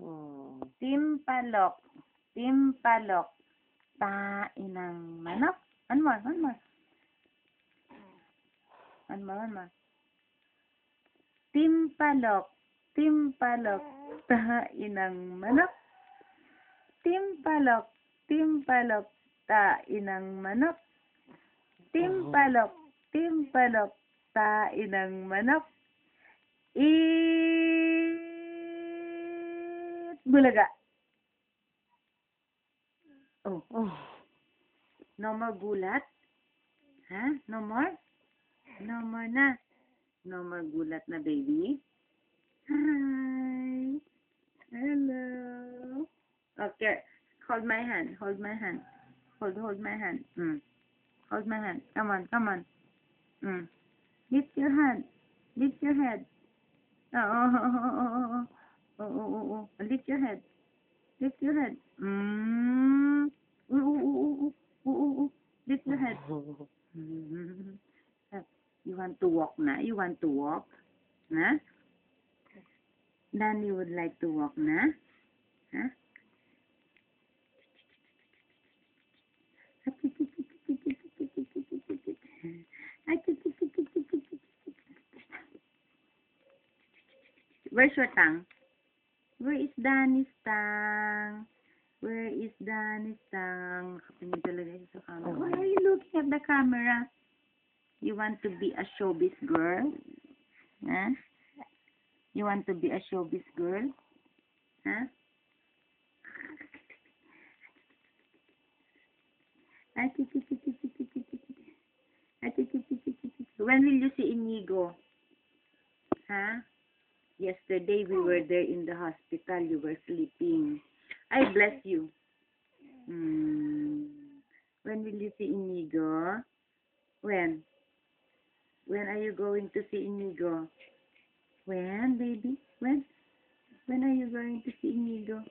Oh. Timpalok. Timpalok. Tain ng manok. One more, one more. One more, one more. Timpalok. Timpalok. Tain ng manok. Timpalok. Timpalok. Tain ng manok. Timpalok. Timpalok. Tain ng manok. Bulaga. Oh, Oh. no more gulat? Ha? No more? No more na. No more gulat na, baby. Hi. Hello. Okay. Hold my hand. Hold my hand. Hold my hand. Hold my hand. Come on, come on. Lift your hand. Lift your head. Oh. Lift your head. Lift your head. Lift your head. You want to walk na? You want to walk? Na? Danny would like to walk na? Huh? Where's your tongue? Where is Danny's tongue? Where is Danny's tongue? Kapingin talaga siya sa camera. Why are you looking at the camera? You want to be a showbiz girl? Huh? You want to be a showbiz girl? Huh? When will you see Inigo? Huh? Yesterday we were there in the hospital. You were sleeping. I bless you. When will you see Inigo? When? When are you going to see Inigo? When, baby? When? When are you going to see Inigo?